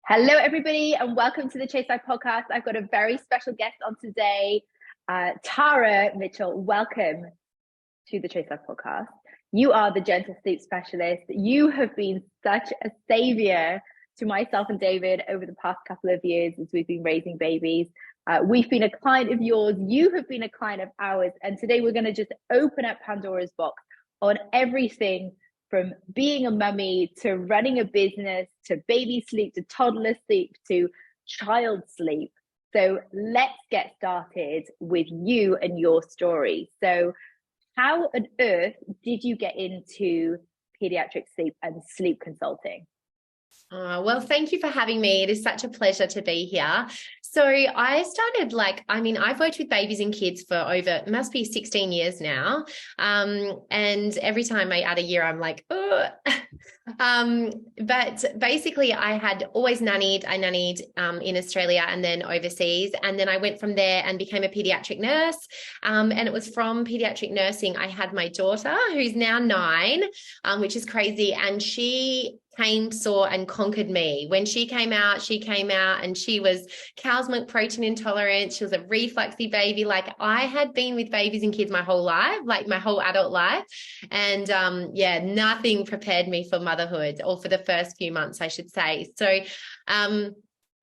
Hello, everybody, and welcome to the Chase Life podcast. I've got a very special guest on today, Tara Mitchell. Welcome to the Chase Life podcast. You are the gentle sleep specialist. You have been such a savior to myself and David over the past couple of years as we've been raising babies. We've been a client of yours. You have been a client of ours. And today we're going to just open up Pandora's box on everything from being a mummy to running a business to baby sleep to toddler sleep to child sleep. So let's get started with you and your story. So how on earth did you get into pediatric sleep and sleep consulting? Well, thank you for having me. It is such a pleasure to be here. So I started I've worked with babies and kids for it must be 16 years now. And every time I add a year, I'm like, oh. But basically I had always nannied. I nannied in Australia and then overseas. And then I went from there and became a pediatric nurse. And it was from pediatric nursing. I had my daughter who's now 9, which is crazy. And she came, saw, and conquered me. When she came out and she was cow's milk protein intolerant. She was a refluxy baby. Like, I had been with babies and kids my whole life, like my whole adult life. And nothing prepared me for motherhood, or for the first few months, I should say. So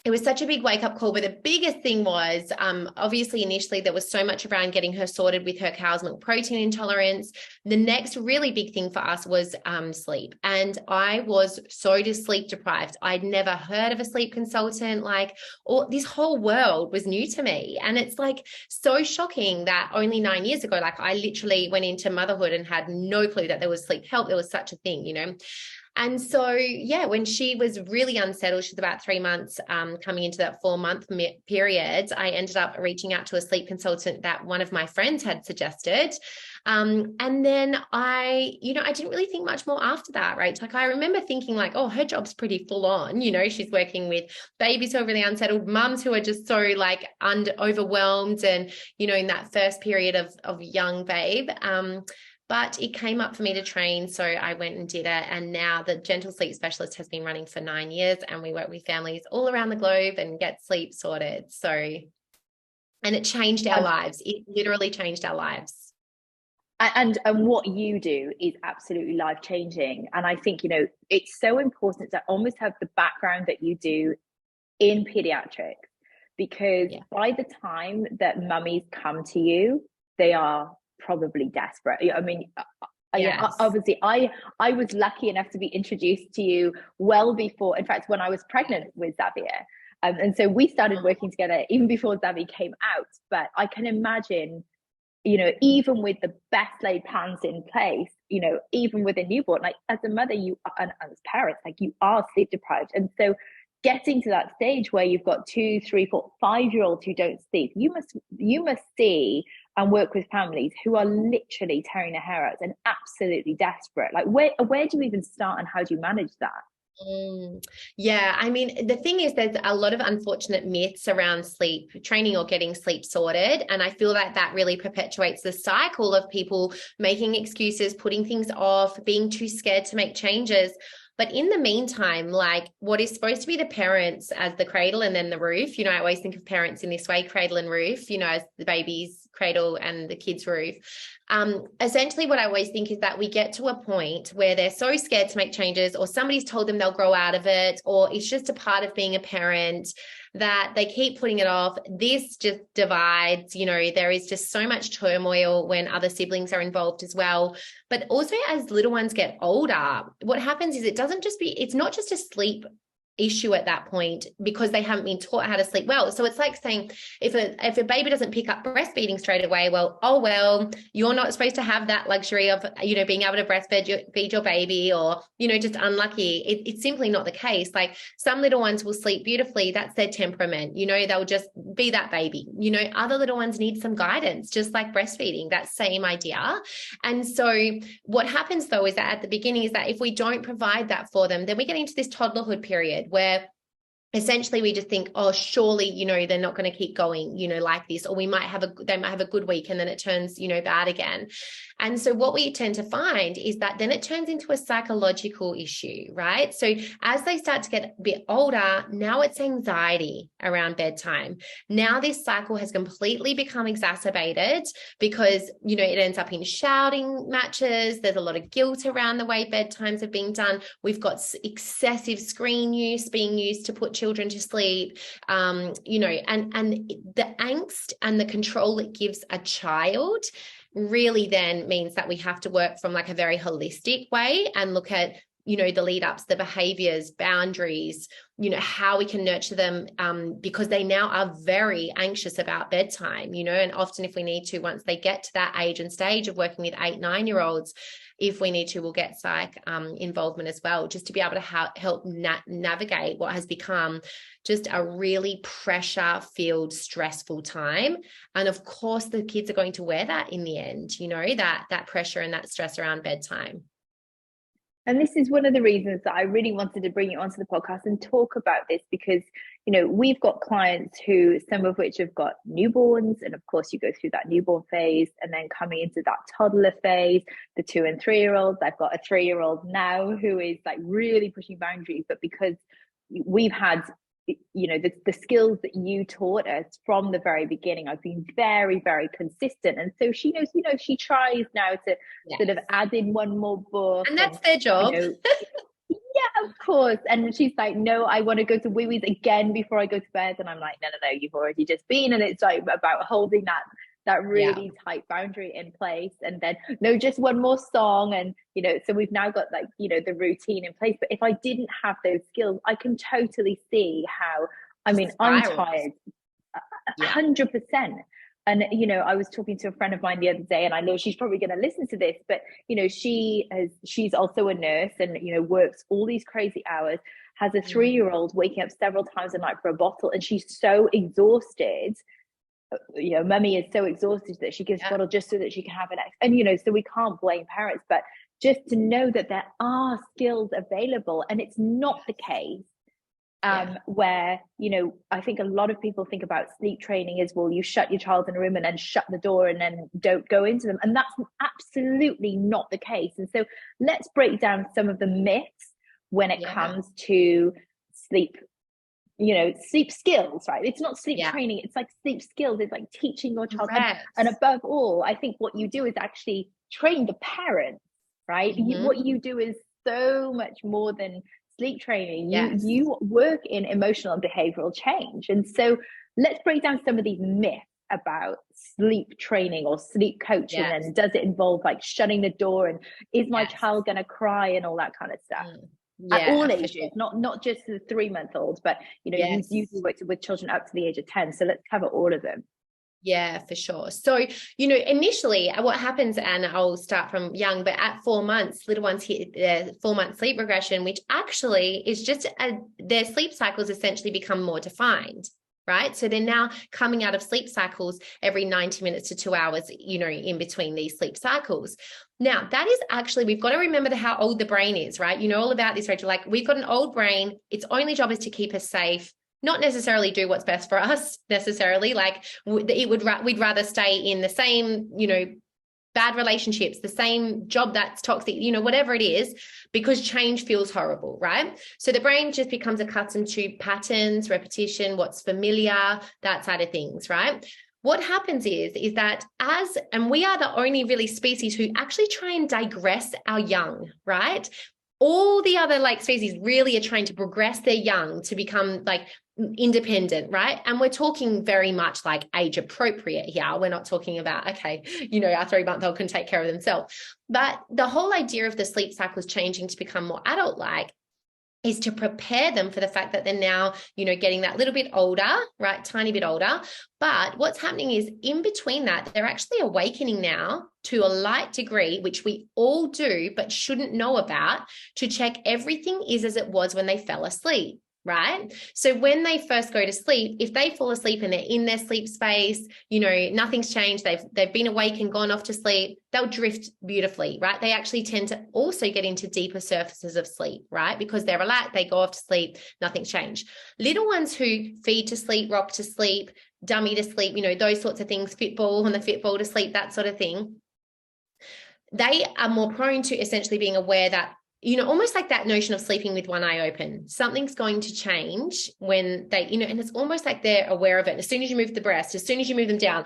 it was such a big wake-up call, but the biggest thing was, obviously, initially, there was so much around getting her sorted with her cow's milk protein intolerance. The next really big thing for us was sleep. And I was so sleep deprived. I'd never heard of a sleep consultant. This whole world was new to me. And it's so shocking that only 9 years ago, I literally went into motherhood and had no clue that there was sleep help. There was such a thing, And so, when she was really unsettled, she was about 3 months coming into that 4-month period, I ended up reaching out to a sleep consultant that one of my friends had suggested. And then I didn't really think much more after that, right? I remember thinking oh, her job's pretty full on. She's working with babies who are really unsettled, mums who are just so overwhelmed and, in that first period of young babe. But it came up for me to train, so I went and did it. And now the Gentle Sleep Specialist has been running for 9 years, and we work with families all around the globe and get sleep sorted. And it changed our lives. It literally changed our lives. And what you do is absolutely life-changing. And I think, it's so important to almost have the background that you do in pediatrics, because by the time that mummies come to you, they are probably desperate. I mean, Yes. Obviously I was lucky enough to be introduced to you well before, in fact, when I was pregnant with Xavier. And so we started working together even before Xavier came out. But I can imagine, even with the best laid plans in place, even with a newborn, as a mother, and as parents, you are sleep deprived. And so getting to that stage where you've got 2, 3, 4, 5-year-olds who don't sleep, you must see and work with families who are literally tearing their hair out and absolutely desperate. Where do you even start, and how do you manage that? Yeah, I mean, the thing is, there's a lot of unfortunate myths around sleep training or getting sleep sorted. And I feel that really perpetuates the cycle of people making excuses, putting things off, being too scared to make changes. But in the meantime, what is supposed to be the parents as the cradle and then the roof, I always think of parents in this way, cradle and roof, as the baby's cradle and the kid's roof. Essentially what I always think is that we get to a point where they're so scared to make changes, or somebody's told them they'll grow out of it, or it's just a part of being a parent, that they keep putting it off. This just divides, there is just so much turmoil when other siblings are involved as well. But also, as little ones get older, what happens is it's not just a sleep issue at that point, because they haven't been taught how to sleep well. So it's like saying, if a baby doesn't pick up breastfeeding straight away, you're not supposed to have that luxury of being able to feed your baby, or just unlucky. It's simply not the case. Some little ones will sleep beautifully. That's their temperament. They'll just be that baby. Other little ones need some guidance, just like breastfeeding, that same idea. And so what happens though is that at the beginning is that if we don't provide that for them, then we get into this toddlerhood period where essentially we just think, oh, surely, they're not going to keep going, like this, or they might have a good week and then it turns, bad again. And so what we tend to find is that then it turns into a psychological issue, right? So as they start to get a bit older, now it's anxiety around bedtime. Now this cycle has completely become exacerbated because, it ends up in shouting matches. There's a lot of guilt around the way bedtimes are being done. We've got excessive screen use being used to put children to sleep, and the angst and the control it gives a child really then means that we have to work from like a very holistic way and look at, the lead ups, the behaviors, boundaries, how we can nurture them, because they now are very anxious about bedtime, and often if we need to, once they get to that age and stage of working with 8-9-year-olds, if we need to, we'll get psych involvement as well, just to be able to help navigate what has become just a really pressure-filled, stressful time. And of course, the kids are going to wear that in the end, that pressure and that stress around bedtime. And this is one of the reasons that I really wanted to bring you onto the podcast and talk about this, because, we've got clients who, some of which have got newborns. And of course, you go through that newborn phase and then coming into that toddler phase, the 2 and 3-year-olds. I've got a 3-year-old now who is like really pushing boundaries, but because we've had, the skills that you taught us from the very beginning, I've been very, very consistent. And so she knows, she tries now to sort of add in one more book. And that's their job. Yeah, of course. And she's like, no, I want to go to wee wees again before I go to bed. And I'm like, no, you've already just been. And it's like about holding that really tight boundary in place. And then, no, just one more song. And, so we've now got like, the routine in place. But if I didn't have those skills, I can totally see how, I'm tired 100%. And, I was talking to a friend of mine the other day, and I know she's probably going to listen to this, but, she's also a nurse and, works all these crazy hours, has a 3-year-old waking up several times a night for a bottle. And she's so exhausted. Mummy is so exhausted that she gives bottle just so that she can have an ex. And, so we can't blame parents, but just to know that there are skills available, and it's not the case where, I think a lot of people think about sleep training as, well, you shut your child in a room and then shut the door and then don't go into them. And that's absolutely not the case. And so let's break down some of the myths when it comes to sleep, sleep skills, right? It's not sleep training. It's like sleep skills. It's like teaching your child. And above all, I think what you do is actually train the parents, right? What you do is so much more than sleep training. You work in emotional and behavioral change. And so let's break down some of these myths about sleep training or sleep coaching. And does it involve like shutting the door, and is my child going to cry and all that kind of stuff? At all ages, not just the 3-month-old, but you work with children up to the age of 10. So let's cover all of them. Yeah, for sure. So, initially what happens, and I'll start from young, but at 4 months, little ones hit their 4-month sleep regression, which actually is just their sleep cycles essentially become more defined, right? So they're now coming out of sleep cycles every 90 minutes to 2 hours, in between these sleep cycles. Now, that is actually, we've got to remember how old the brain is, right? You know all about this, Rachel. Like, we've got an old brain. Its only job is to keep us safe, not necessarily do what's best for us necessarily. Like, we'd rather stay in the same, bad relationships, the same job that's toxic, whatever it is, because change feels horrible, right? So the brain just becomes accustomed to patterns, repetition, what's familiar, that side of things, right? What happens is that and we are the only really species who actually try and digress our young, right? All the other species really are trying to progress their young to become independent, right? And we're talking very much like age appropriate here. We're not talking about, our 3-month-old can take care of themselves. But the whole idea of the sleep cycles changing to become more adult-like is to prepare them for the fact that they're now, getting that little bit older, right? Tiny bit older. But what's happening is in between that, they're actually awakening now to a light degree, which we all do, but shouldn't know about, to check everything is as it was when they fell asleep. right? So when they first go to sleep, if they fall asleep and they're in their sleep space, nothing's changed, they've been awake and gone off to sleep, they'll drift beautifully, right? They actually tend to also get into deeper surfaces of sleep, right? Because they're relaxed, they go off to sleep, nothing's changed. Little ones who feed to sleep, rock to sleep, dummy to sleep, those sorts of things, fit ball and the fit ball to sleep, that sort of thing, they are more prone to essentially being aware that, almost like that notion of sleeping with one eye open. Something's going to change when they, and it's almost like they're aware of it. As soon as you move the breast, as soon as you move them down,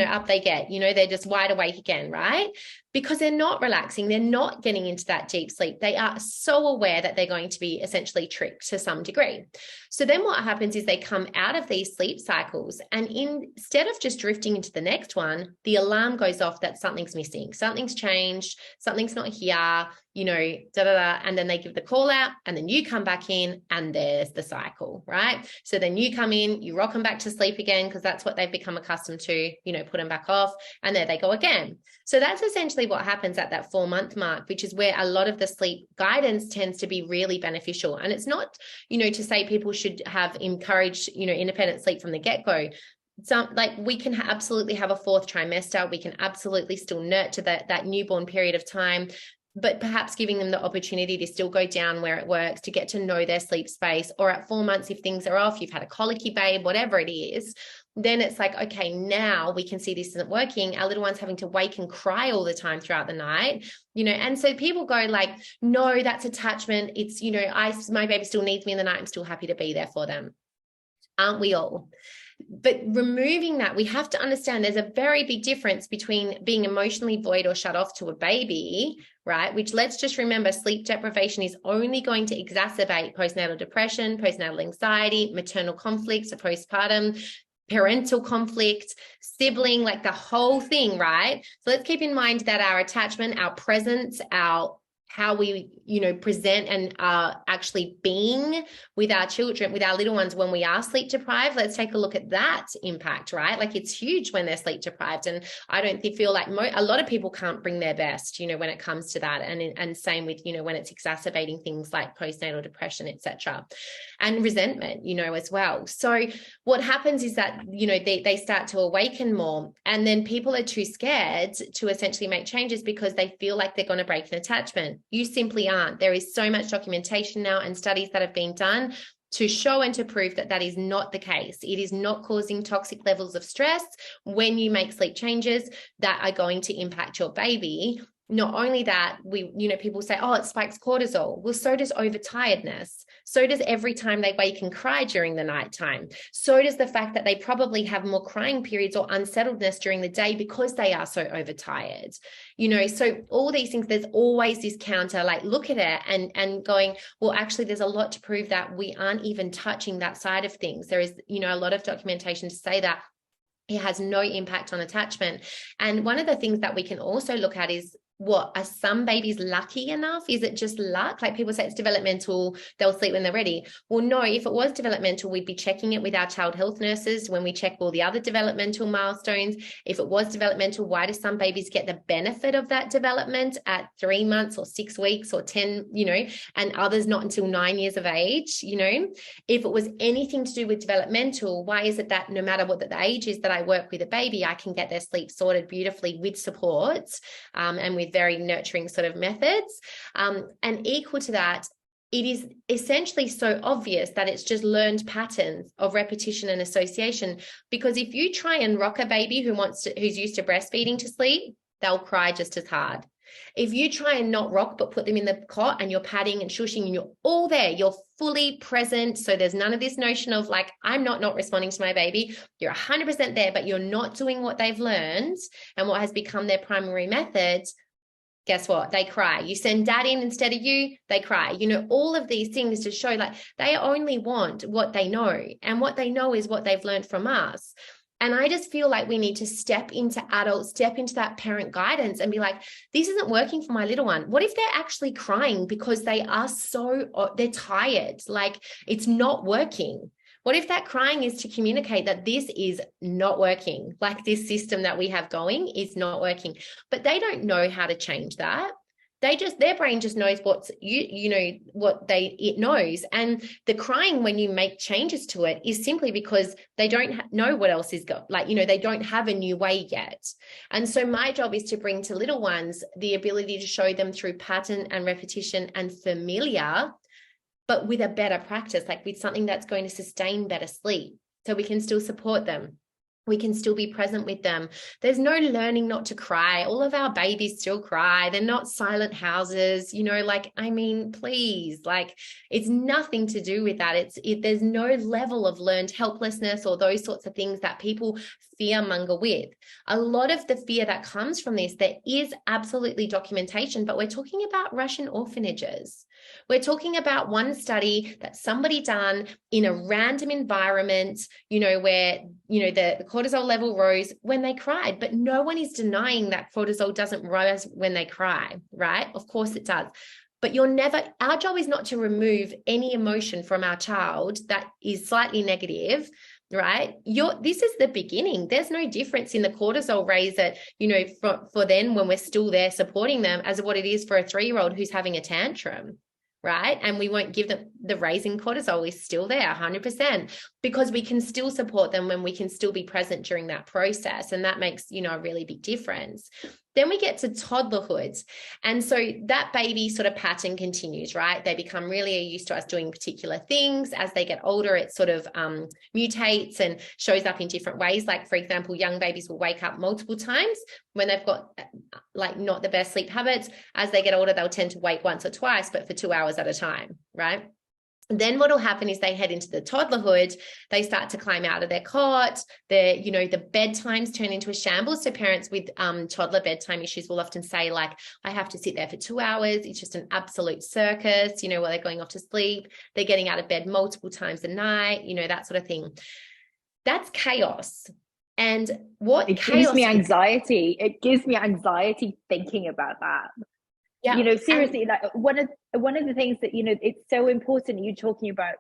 up they get, they're just wide awake again, right? Because they're not relaxing. They're not getting into that deep sleep. They are so aware that they're going to be essentially tricked to some degree. So then what happens is they come out of these sleep cycles, and instead of just drifting into the next one, the alarm goes off that something's missing, something's changed, something's not here, and then they give the call out, and then you come back in and there's the cycle, right? So then you come in, you rock them back to sleep again, because that's what they've become accustomed to, put them back off, and there they go again. So that's essentially what happens at that 4-month mark, which is where a lot of the sleep guidance tends to be really beneficial. And it's not, to say people should have encouraged, independent sleep from the get-go. We can absolutely have a 4th trimester. We can absolutely still nurture that newborn period of time, but perhaps giving them the opportunity to still go down where it works, to get to know their sleep space. Or at 4 months, if things are off, you've had a colicky babe, whatever it is, then it's like, okay, now we can see this isn't working. Our little one's having to wake and cry all the time throughout the night, and so people go like, no, that's attachment. It's, my baby still needs me in the night. I'm still happy to be there for them. Aren't we all? But removing that, we have to understand there's a very big difference between being emotionally void or shut off to a baby, right? Which, let's just remember, sleep deprivation is only going to exacerbate postnatal depression, postnatal anxiety, maternal conflicts, so postpartum, parental conflict, sibling, like the whole thing, right? So let's keep in mind that our attachment, our presence, how we, present and are actually being with our children, with our little ones when we are sleep deprived. Let's take a look at that impact, right? Like, it's huge when they're sleep deprived. And I don't feel like a lot of people can't bring their best, when it comes to that. And same with, when it's exacerbating things like postnatal depression, etc. And resentment, as well. So what happens is that, they start to awaken more, and then people are too scared to essentially make changes because they feel like they're going to break an attachment. You simply aren't. There is so much documentation now and studies that have been done to show and to prove that that is not the case. It is not causing toxic levels of stress when you make sleep changes that are going to impact your baby. Not only that, people say, oh, it spikes cortisol. Well, so does overtiredness. So does every time they wake and cry during the nighttime. So does the fact that they probably have more crying periods or unsettledness during the day because they are so overtired. So all these things, there's always this counter, like, look at it and going, well, actually, there's a lot to prove that we aren't even touching that side of things. There is, a lot of documentation to say that it has no impact on attachment. And one of the things that we can also look at is, what, are some babies lucky enough? Is it just luck? Like, people say it's developmental, they'll sleep when they're ready. Well, no, if it was developmental, we'd be checking it with our child health nurses when we check all the other developmental milestones. If it was developmental, why do some babies get the benefit of that development at 3 months or 6 weeks or 10, and others not until 9 years of age? If it was anything to do with developmental, why is it that no matter what the age is that I work with a baby, I can get their sleep sorted beautifully with supports and with very nurturing sort of methods? And equal to that, it is essentially so obvious that it's just learned patterns of repetition and association. Because if you try and rock a baby who's used to breastfeeding to sleep, they'll cry just as hard. If you try and not rock, but put them in the cot and you're patting and shushing and you're all there, you're fully present. So there's none of this notion of like, I'm not responding to my baby. You're 100% there, but you're not doing what they've learned and what has become their primary method. Guess what? They cry. You send dad in instead of you, they cry. All of these things to show like they only want what they know, and what they know is what they've learned from us. And I just feel like we need to step into that parent guidance and be like, this isn't working for my little one. What if they're actually crying because they're tired? Like, it's not working. What if that crying is to communicate that this is not working? Like, this system that we have going is not working, but they don't know how to change that. their brain just knows what's it knows. And the crying when you make changes to it is simply because they don't know what else is they don't have a new way yet. And so my job is to bring to little ones the ability to show them through pattern and repetition and familiar, but with a better practice, like with something that's going to sustain better sleep, so we can still support them. We can still be present with them. There's no learning not to cry. All of our babies still cry. They're not silent houses, please, it's nothing to do with that. There's no level of learned helplessness or those sorts of things that people fearmonger with. A lot of the fear that comes from this, there is absolutely documentation, but we're talking about Russian orphanages. We're talking about one study that somebody done in a random environment, where, the cortisol level rose when they cried, but no one is denying that cortisol doesn't rise when they cry, right? Of course it does. But our job is not to remove any emotion from our child that is slightly negative, right? This is the beginning. There's no difference in the cortisol raise that, for then when we're still there supporting them as what it is for a 3-year-old who's having a tantrum. Right. And we won't give them the raising cortisol is still there 100%, because we can still support them when we can still be present during that process. And that makes, a really big difference. Then we get to toddlerhood. And so that baby sort of pattern continues, right? They become really used to us doing particular things. As they get older, it sort of mutates and shows up in different ways. Like, for example, young babies will wake up multiple times when they've got not the best sleep habits. As they get older, they'll tend to wake once or twice, but for 2 hours at a time, right? Then what will happen is they head into the toddlerhood. They start to climb out of their cot. The bedtimes turn into a shambles. So parents with toddler bedtime issues will often say, I have to sit there for 2 hours. It's just an absolute circus, while they're going off to sleep. They're getting out of bed multiple times a night, that sort of thing. That's chaos. And it gives me anxiety. It gives me anxiety thinking about that. Yeah. Seriously, one of the things that, it's so important you talking about,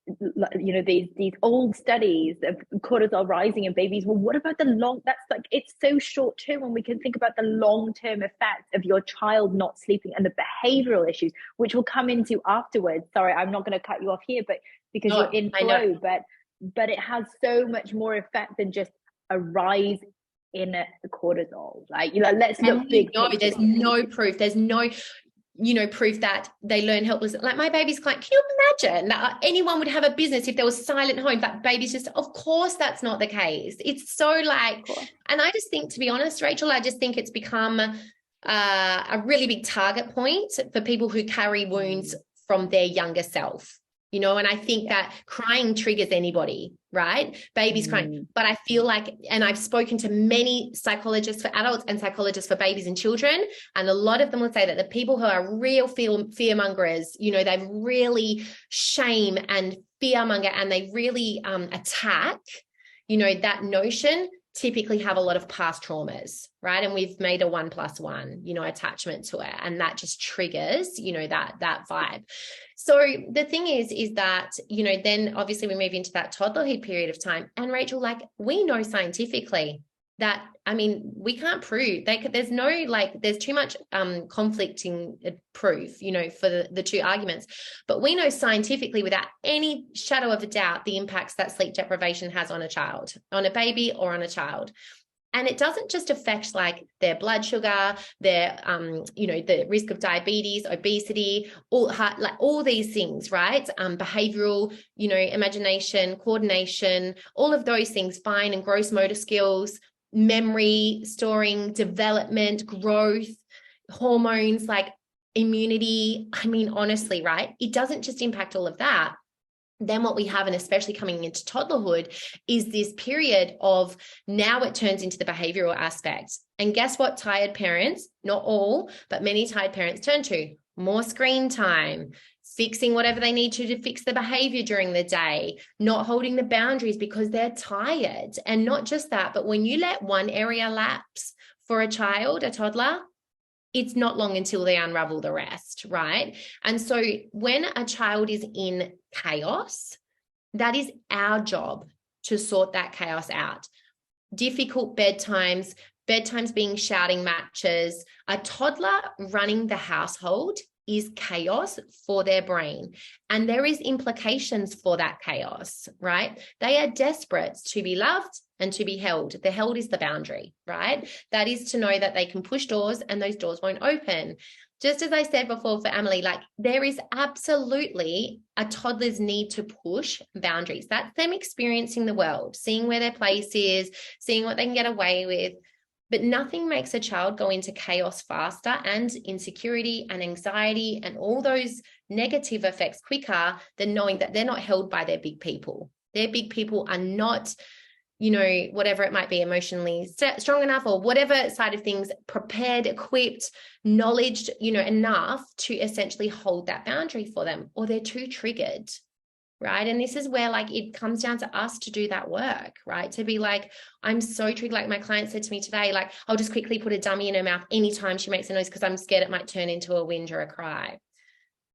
these old studies of cortisol rising in babies. Well, what about it's so short term when we can think about the long-term effects of your child not sleeping and the behavioral issues, which we'll come into afterwards. Sorry, I'm not going to cut you off here, but because you're in flow, but it has so much more effect than just a rise in the cortisol. Let's look big. There's no proof. There's no proof that they learn helpless. Like my baby's client, can you imagine that anyone would have a business if there was silent home? That baby's just, of course that's not the case. It's so and I just think, to be honest, Rachel, I just think it's become a really big target point for people who carry wounds from their younger self. And I think that crying triggers anybody, right? Babies crying. But I feel and I've spoken to many psychologists for adults and psychologists for babies and children, and a lot of them will say that the people who are real fearmongers, they really shame and fearmonger, and they really attack, that notion, typically have a lot of past traumas, right? And we've made a 1+1, attachment to it. And that just triggers, that vibe. So the thing is that, then obviously we move into that toddlerhood period of time. And Rachel, we know scientifically that, we can't prove there's no, there's too much conflicting proof, for the two arguments, but we know scientifically without any shadow of a doubt, the impacts that sleep deprivation has on a child, on a baby or on a child. And it doesn't just affect their blood sugar, their, the risk of diabetes, obesity, all these things, right? Behavioral, imagination, coordination, all of those things, fine and gross motor skills, memory, storing, development, growth, hormones, immunity. Honestly, right? It doesn't just impact all of that. Then what we have, and especially coming into toddlerhood, is this period of now it turns into the behavioral aspect. And guess what tired parents, not all, but many tired parents turn to? More screen time, fixing whatever they need to fix the behavior during the day, not holding the boundaries because they're tired. And not just that, but when you let one area lapse for a child, a toddler, it's not long until they unravel the rest, right? And so when a child is in chaos, that is our job to sort that chaos out. Difficult bedtimes, bedtimes being shouting matches. A toddler running the household is chaos for their brain. And there is implications for that chaos, right? They are desperate to be loved and to be held. The held is the boundary, right? That is to know that they can push doors and those doors won't open. Just as I said before for Emily, like there is absolutely a toddler's need to push boundaries. That's them experiencing the world, seeing where their place is, seeing what they can get away with. But nothing makes a child go into chaos faster, and insecurity and anxiety and all those negative effects quicker than knowing that they're not held by their big people. Their big people are not, whatever it might be, emotionally strong enough or whatever side of things, prepared, equipped, knowledge, enough to essentially hold that boundary for them, or they're too triggered. Right. And this is where like it comes down to us to do that work, right? To be like, I'm so triggered. Like my client said to me today, like, I'll just quickly put a dummy in her mouth anytime she makes a noise because I'm scared it might turn into a whinge or a cry.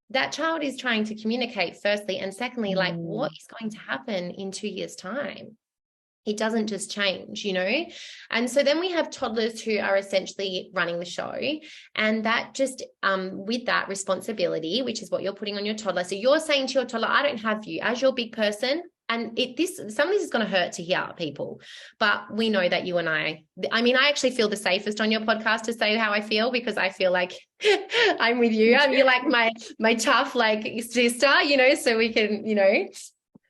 That child is trying to communicate, firstly. And secondly, like what is going to happen in 2 years' time? It doesn't just change, And so then we have toddlers who are essentially running the show, and that just with that responsibility, which is what you're putting on your toddler. So you're saying to your toddler, I don't have you as your big person. And some of this is going to hurt to hear, people, but we know that you and I actually feel the safest on your podcast to say how I feel, because I feel like I'm with you. You're like my tough, like sister, so we can,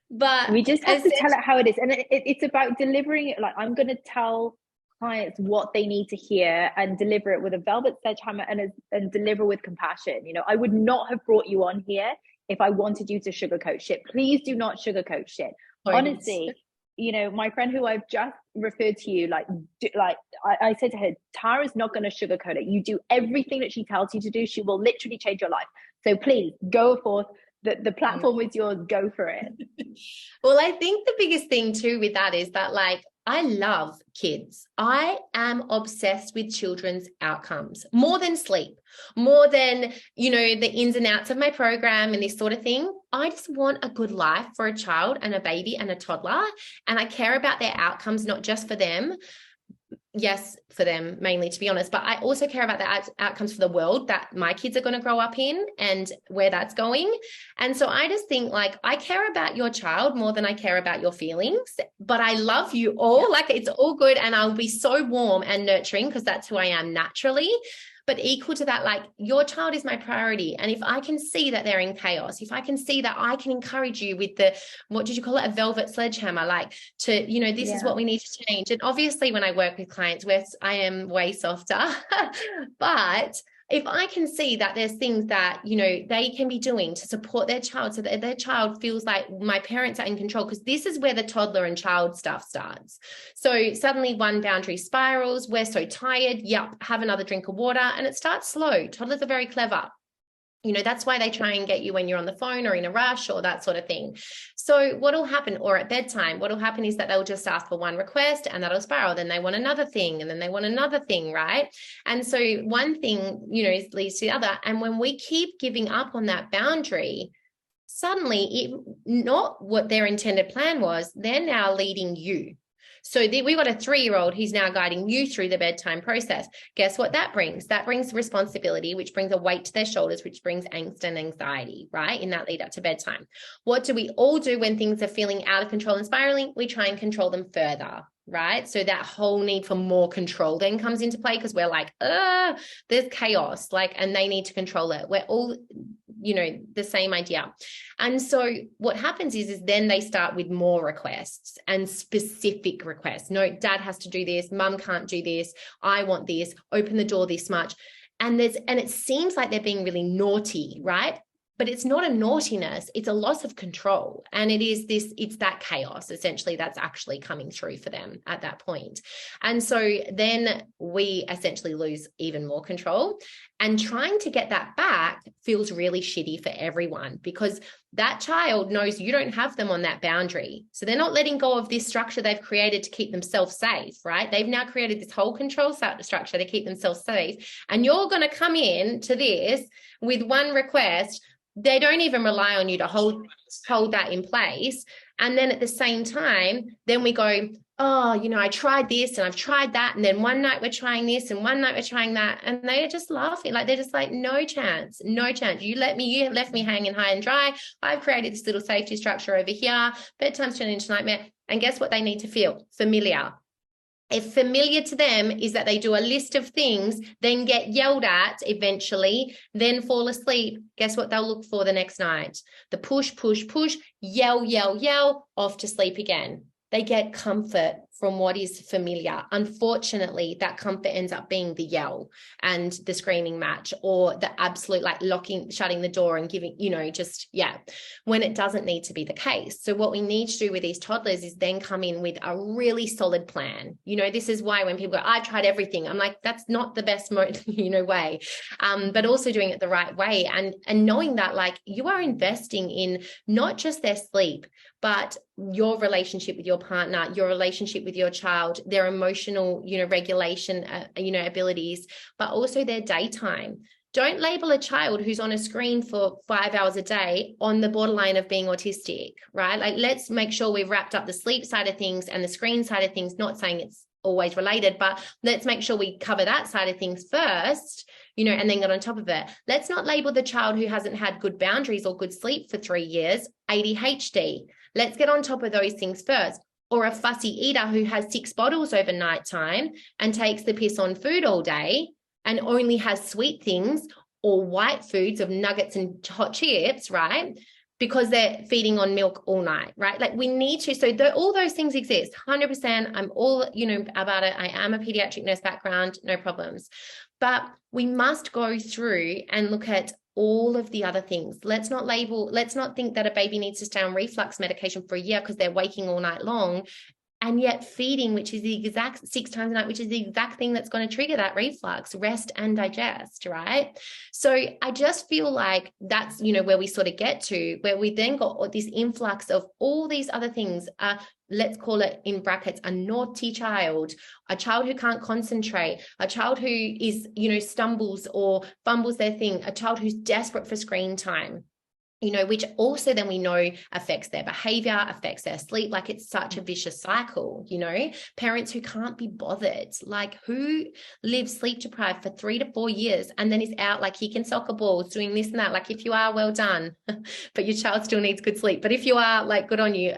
But we just have to tell it how it is. And it's about delivering it. Like, I'm going to tell clients what they need to hear and deliver it with a velvet sledgehammer and deliver with compassion. I would not have brought you on here if I wanted you to sugarcoat shit. Please do not sugarcoat shit. Honestly, my friend who I've just referred to you, I said to her, Tara's not going to sugarcoat it. You do everything that she tells you to do. She will literally change your life. So please go forth. The platform is yours. Go for it. Well, I think the biggest thing too with that is that, like, I love kids. I am obsessed with children's outcomes more than sleep, more than, the ins and outs of my program and this sort of thing. I just want a good life for a child and a baby and a toddler. And I care about their outcomes, not just for them. Yes, for them mainly, to be honest, but I also care about the outcomes for the world that my kids are going to grow up in and where that's going. And so I just think, like, I care about your child more than I care about your feelings, but I love you all. Like, it's all good. And I'll be so warm and nurturing because that's who I am naturally. But equal to that, like, your child is my priority. And if I can see that they're in chaos, if I can see that I can encourage you with what did you call it? A velvet sledgehammer, like to, this is what we need to change. And obviously when I work with clients where I am way softer, but if I can see that there's things that, they can be doing to support their child so that their child feels like my parents are in control, because this is where the toddler and child stuff starts. So suddenly one boundary spirals. We're so tired. Yep. Have another drink of water. And it starts slow. Toddlers are very clever. That's why they try and get you when you're on the phone or in a rush or that sort of thing. So what'll happen, or at bedtime, what'll happen is that they'll just ask for one request and that'll spiral. Then they want another thing and then they want another thing, right? And so one thing, leads to the other. And when we keep giving up on that boundary, suddenly not what their intended plan was, they're now leading you. So we've got a 3-year-old who's now guiding you through the bedtime process. Guess what that brings? That brings responsibility, which brings a weight to their shoulders, which brings angst and anxiety, right? In that lead up to bedtime. What do we all do when things are feeling out of control and spiraling? We try and control them further, right? So that whole need for more control then comes into play because we're like, there's chaos, and they need to control it. We're all, the same idea. And so what happens is then they start with more requests and specific requests. No, dad has to do this. Mum can't do this. I want this. Open the door this much. And it seems like they're being really naughty, right? But it's not a naughtiness, it's a loss of control. And it's that chaos, essentially, that's actually coming through for them at that point. And so then we essentially lose even more control. And trying to get that back feels really shitty for everyone because that child knows you don't have them on that boundary. So they're not letting go of this structure they've created to keep themselves safe, right? They've now created this whole control structure to keep themselves safe. And you're going to come in to this with one request. They don't even rely on you to hold that in place. And then at the same time, then we go, oh, you know, I tried this and I've tried that. And then one night we're trying this and one night we're trying that. And they're just laughing. Like, they're just like, no chance, no chance. You left me hanging high and dry. I've created this little safety structure over here. Bedtime's turning into nightmare. And guess what they need to feel? Familiar. If familiar to them is that they do a list of things, then get yelled at eventually, then fall asleep, guess what they'll look for the next night? The push, push, push, yell, yell, yell, off to sleep again. They get comfort from what is familiar. Unfortunately, that comfort ends up being the yell and the screaming match, or the absolute like shutting the door and giving, you know, just, yeah, when it doesn't need to be the case. So what we need to do with these toddlers is then come in with a really solid plan. You know, this is why when people go, I've tried everything, I'm like, that's not the best way, but also doing it the right way. And knowing that, like, you are investing in not just their sleep, but your relationship with your partner, your relationship with your child, their emotional, you know, regulation, abilities, but also their daytime. Don't label a child who's on a screen for 5 hours a day on the borderline of being autistic, right? Like, let's make sure we've wrapped up the sleep side of things and the screen side of things, not saying it's always related, but let's make sure we cover that side of things first, you know, and then get on top of it. Let's not label the child who hasn't had good boundaries or good sleep for 3 years ADHD. Let's get on top of those things first. Or a fussy eater who has 6 bottles over nighttime and takes the piss on food all day and only has sweet things or white foods of nuggets and hot chips, right? Because they're feeding on milk all night, right? Like, we need to, so all those things exist, 100%. I'm all, you know, about it. I am a pediatric nurse background, no problems. But we must go through and look at all of the other things. Let's not think that a baby needs to stay on reflux medication for a year because they're waking all night long. And yet feeding, which is the exact 6 times a night, which is the exact thing that's going to trigger that reflux, rest and digest, right? So I just feel like that's, you know, where we sort of get to, where we then got this influx of all these other things. Let's call it, in brackets, a naughty child, a child who can't concentrate, a child who is, you know, stumbles or fumbles their thing, a child who's desperate for screen time, you know, which also then we know affects their behavior, affects their sleep. Like, it's such a vicious cycle, you know, parents who can't be bothered, like, who lives sleep deprived for 3 to 4 years and then is out like kicking soccer balls, doing this and that. Like, if you are, well done, but your child still needs good sleep. But if you are, like, good on you.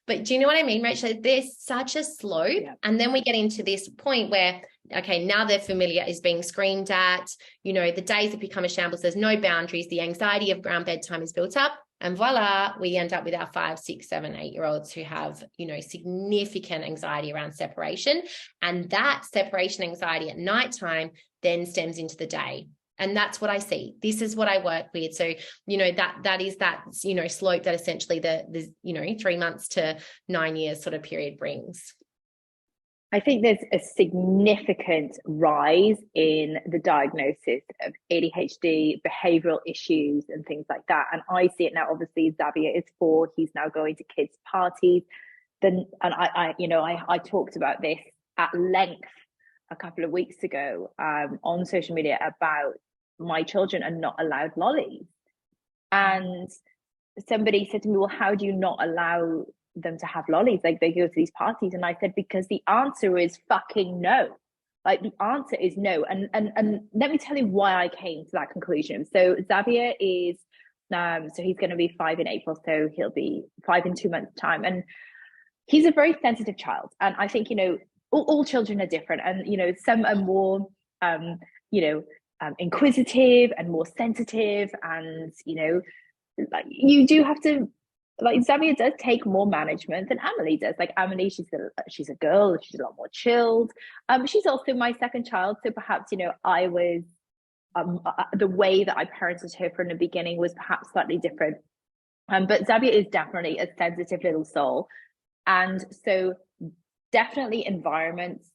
But do you know what I mean, Rachel? There's such a slope. Yeah. And then we get into this point where, okay, now they're familiar is being screamed at, you know, the days have become a shambles. There's no boundaries. The anxiety of ground bedtime is built up, and voila, we end up with our 5, 6, 7, 8-year-olds who have, you know, significant anxiety around separation. And that separation anxiety at nighttime then stems into the day. And that's what I see. This is what I work with. So, you know, that is that, you know, slope that essentially the you know, 3 months to 9 years sort of period brings. I think there's a significant rise in the diagnosis of ADHD, behavioral issues and things like that. And I see it now. Obviously, Xavier is 4. He's now going to kids' parties. I talked about this at length a couple of weeks ago on social media about my children are not allowed lollies. And somebody said to me, well, how do you not allow them to have lollies? Like, they go to these parties. And I said, because the answer is fucking no. Like, the answer is no. And let me tell you why I came to that conclusion. So Xavier is so he's going to be 5 in April, so he'll be 5 in 2 months' time. And he's a very sensitive child. And I think, you know, all children are different. And, you know, some are more inquisitive and more sensitive. And, you know, like, you do have to, like, Xavier does take more management than Amelie does. Like, Amelie, she's a girl, she's a lot more chilled. She's also my second child, so perhaps, you know, I was the way that I parented her from the beginning was perhaps slightly different. But Xavier is definitely a sensitive little soul, and so definitely environments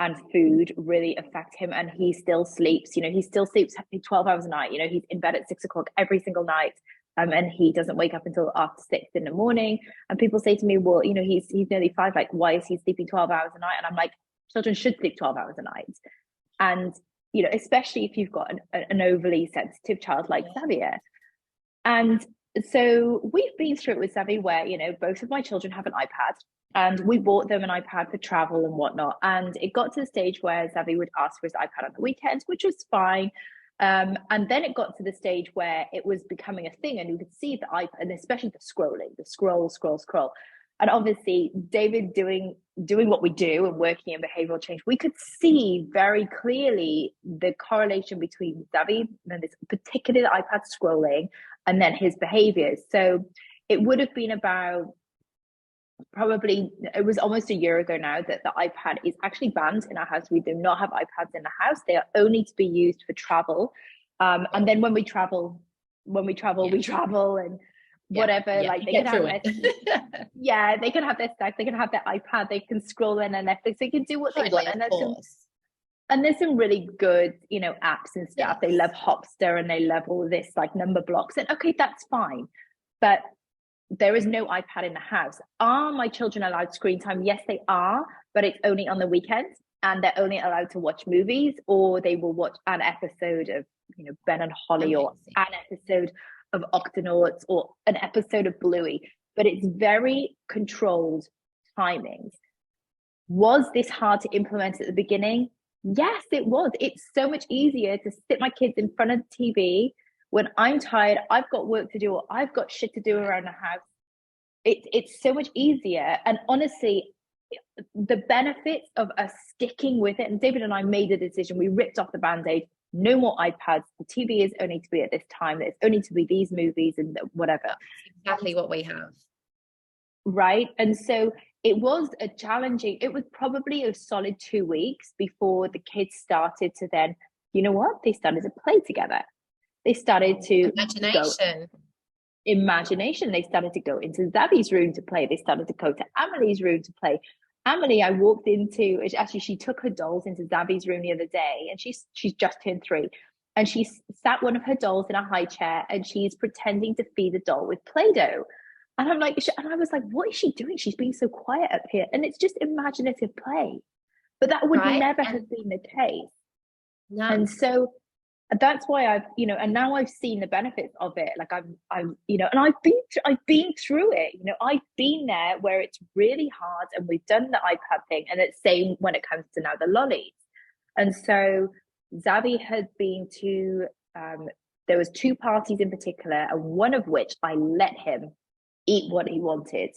and food really affect him. And he still sleeps. You know, he still sleeps 12 hours a night. You know, he's in bed at 6 o'clock every single night. And he doesn't wake up until after 6 in the morning. And people say to me, well, you know, he's nearly 5. Like, why is he sleeping 12 hours a night? And I'm like, children should sleep 12 hours a night. And, you know, especially if you've got an overly sensitive child like Xavier. And So we've been through it with Zavi where, both of my children have an iPad, and we bought them an iPad for travel and whatnot. And it got to the stage where Zavi would ask for his iPad on the weekends, which was fine. And then it got to the stage where it was becoming a thing, and you could see the iPad, and especially the scrolling, the scroll. And obviously, David doing what we do and working in behavioral change, we could see very clearly the correlation between Zavi and this particular iPad scrolling and then his behaviors. So it would have been about it was almost a year ago now that the iPad is actually banned in our house. We do not have iPads in the house. They are only to be used for travel. And then when we travel, we travel and whatever, like they can have they can have their stack, they can have their iPad, they can scroll in and Netflix, they can do what they want. And there's some really good, apps and stuff. They love Hopster and they love all this like number blocks. And okay, that's fine. But there is no iPad in the house. Are my children allowed screen time? Yes, they are, but it's only on the weekends, and they're only allowed to watch movies, or they will watch an episode of, Ben and Holly, or an episode of Octonauts, or an episode of Bluey. But it's very controlled timings. Was this hard to implement at the beginning? Yes, it was. It's so much easier to sit my kids in front of the TV when I'm tired, I've got work to do, or I've got shit to do around the house. It's so much easier. And honestly, the benefits of us sticking with it, and David and I made a decision, we ripped off the Band-Aid, no more iPads, the TV is only to be at this time, it's only to be these movies and whatever. That's exactly what we have. Right. And so it was it was probably a solid 2 weeks before the kids started to then, they started to play together. They started to imagination. They started to go into Zavi's room to play. They started to go to Amelie's room to play. Amelie, I walked into, actually, she took her dolls into Zavi's room the other day, and she's just turned 3. And she sat one of her dolls in a high chair, and she's pretending to feed the doll with Play-Doh. And I'm like, and I was like, what is she doing? She's being so quiet up here. And it's just imaginative play. But that would never have been the case. No. And so that's why I've, and now I've seen the benefits of it. Like I'm, and I've been through it. I've been there where it's really hard, and we've done the iPad thing, and it's same when it comes to now the lollies. And so Zavi had been to, there was 2 parties in particular, and one of which I let him eat what he wanted.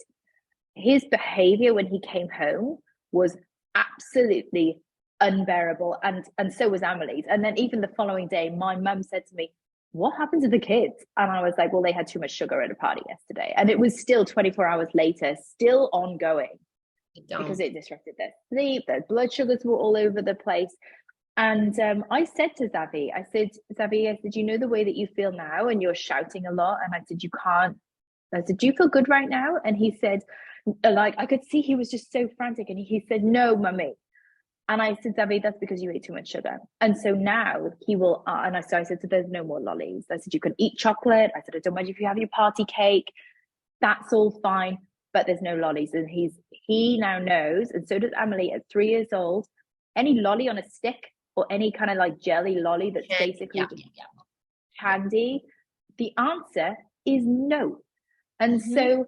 His behavior when he came home was absolutely unbearable, and so was Amelie's. And then even the following day, my mum said to me, what happened to the kids? And I was like, well, they had too much sugar at a party yesterday. And it was still 24 hours later, still ongoing, because it disrupted their sleep, their blood sugars were all over the place. And I said to Zavi, Zavi, you know the way that you feel now, and you're shouting a lot, and I said, do you feel good right now? And he said, like, I could see he was just so frantic, and he said, no, mummy. And I said, Zavi, that's because you ate too much sugar. And so now he will, I said, so there's no more lollies. I said, you can eat chocolate. I said, I don't mind if you have your party cake. That's all fine, but there's no lollies. And he now knows, and so does Amelie at 3 years old, any lolly on a stick or any kind of like jelly lolly that's basically candy, the answer is no. And so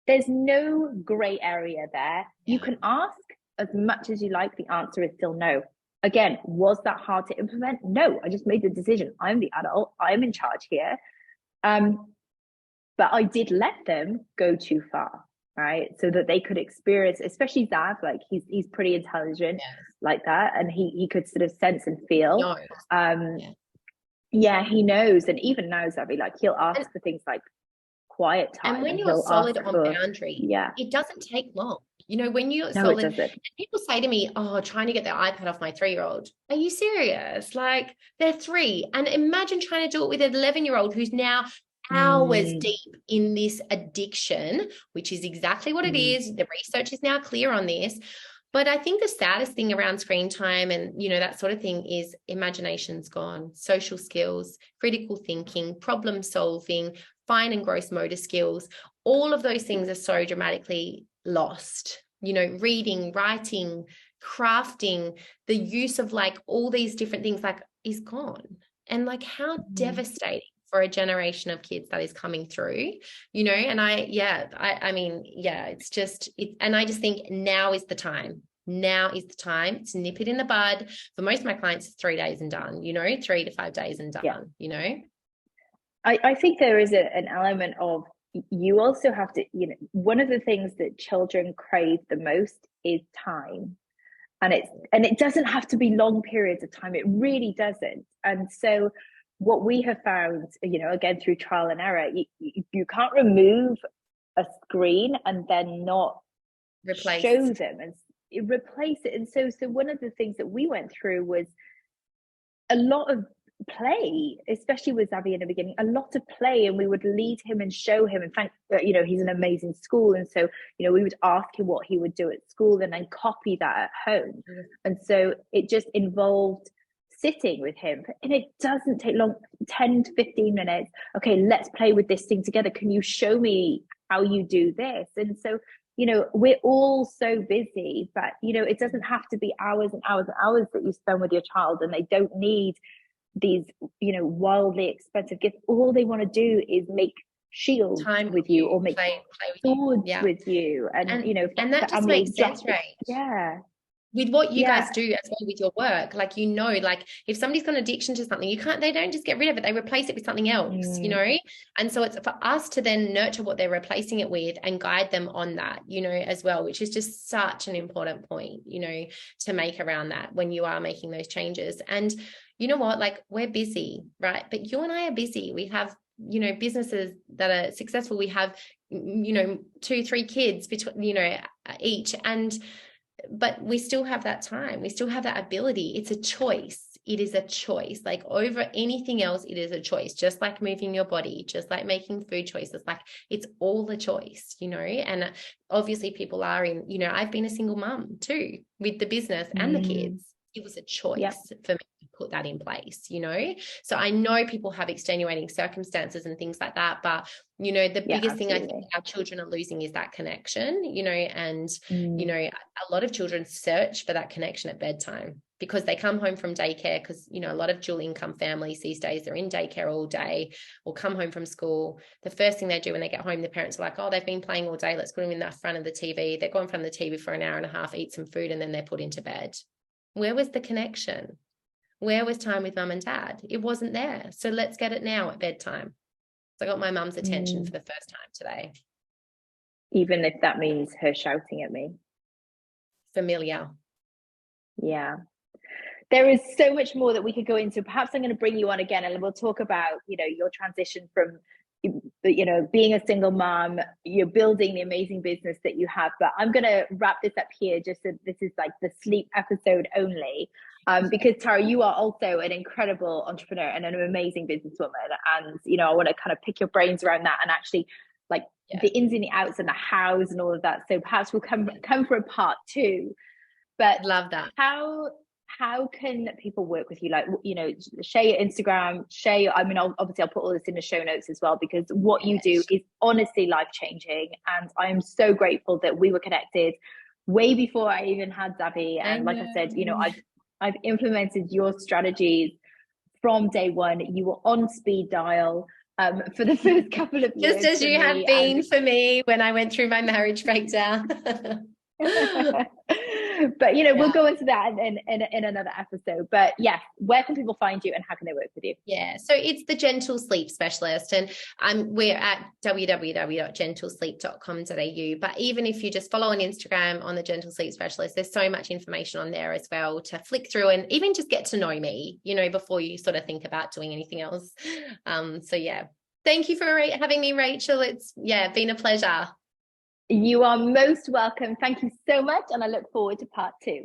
there's no gray area there. You can ask as much as you like, the answer is still no. Again, was that hard to implement? No, I just made the decision. I'm the adult, I'm in charge here. But I did let them go too far, right? So that they could experience, especially Zav, like he's pretty intelligent like that. And he could sort of sense and feel. He knows. And even now, Zavi, like he'll ask for things like quiet time. And when you're solid on boundary, it doesn't take long. When you're solid, people say to me, trying to get the iPad off my 3-year-old. Are you serious? Like, they're 3. And imagine trying to do it with an 11-year-old who's now hours deep in this addiction, which is exactly what it is. The research is now clear on this. But I think the saddest thing around screen time and, that sort of thing is imagination's gone, social skills, critical thinking, problem solving, fine and gross motor skills. All of those things are so dramatically lost. Reading, writing, crafting, the use of like all these different things like is gone. And like how devastating for a generation of kids that is coming through, you know. And I mean, it's just, and I just think now is the time. Now is the time to nip it in the bud. For most of my clients, it's 3 days and done, you know, 3 to 5 days and done, you know. I think there is an element of, you also have to, you know, one of the things that children crave the most is time. And it doesn't have to be long periods of time. It really doesn't. And so what we have found, you know, again, through trial and error, you can't remove a screen and then not show them and replace it. And so one of the things that we went through was a lot of play, especially with Xavi in the beginning, a lot of play, and we would lead him and show him. In fact, you know, he's an amazing school, and so, you know, we would ask him what he would do at school and then copy that at home. And so it just involved sitting with him, and it doesn't take long, 10 to 15 minutes. Okay, let's play with this thing together. Can you show me how you do this? And so, you know, we're all so busy, but, you know, it doesn't have to be hours and hours and hours that you spend with your child, and they don't need these, you know, wildly expensive gifts. All they want to do is make shields with you, or make play swords with you, and you know, and that just makes sense, right? With what you guys do as well with your work, like, you know, like if somebody's got an addiction to something, they don't just get rid of it, they replace it with something else, you know. And so it's for us to then nurture what they're replacing it with and guide them on that, you know, as well, which is just such an important point, you know, to make around that when you are making those changes. And you know what, like, we're busy, right? But you and I are busy. We have, you know, businesses that are successful. We have, you know, 2-3 kids between, you know, each, but we still have that time. We still have that ability. It's a choice. It is a choice. Like, over anything else, it is a choice. Just like moving your body, just like making food choices, like, it's all a choice, you know. And obviously people are in, you know, I've been a single mum too, with the business and the kids. It was a choice for me to put that in place, you know. So I know people have extenuating circumstances and things like that, but, you know, the biggest thing I think our children are losing is that connection, you know. And you know, a lot of children search for that connection at bedtime, because they come home from daycare, because, you know, a lot of dual income families these days, they're in daycare all day or come home from school. The first thing they do when they get home, the parents are like, oh, they've been playing all day, let's put them in the front of the TV. They go in front of the TV for an hour and a half, eat some food, and then they're put into bed. Where was the connection? Where was time with mum and dad? It wasn't there. So let's get it now at bedtime. So I got my mum's attention for the first time today. Even if that means her shouting at me. Familiar. Yeah. There is so much more that we could go into. Perhaps I'm going to bring you on again, and we'll talk about, you know, your transition from, you know, being a single mom, you're building the amazing business that you have. But I'm going to wrap this up here, just so this is like the sleep episode only, because Tara, you are also an incredible entrepreneur and an amazing businesswoman. And, you know, I want to kind of pick your brains around that, and actually, like, the ins and the outs and the hows and all of that. So perhaps we'll come for a part 2. But love that. How can people work with you? Like, you know, share your Instagram, I mean, obviously I'll put all this in the show notes as well, because what you do is honestly life-changing. And I am so grateful that we were connected way before I even had Xavi. And like I said, you know, I've implemented your strategies from day one. You were on speed dial for the first couple of years. Just as you have been for me when I went through my marriage breakdown. But, you know, we'll go into that in another episode. But yes, where can people find you and how can they work with you? Yeah, so it's the Gentle Sleep Specialist, and we're at www.gentlesleep.com.au. But even if you just follow on Instagram on the Gentle Sleep Specialist, there's so much information on there as well to flick through and even just get to know me, you know, before you sort of think about doing anything else. So yeah, thank you for having me, Rachel. It's been a pleasure. You are most welcome. Thank you so much. And I look forward to part 2.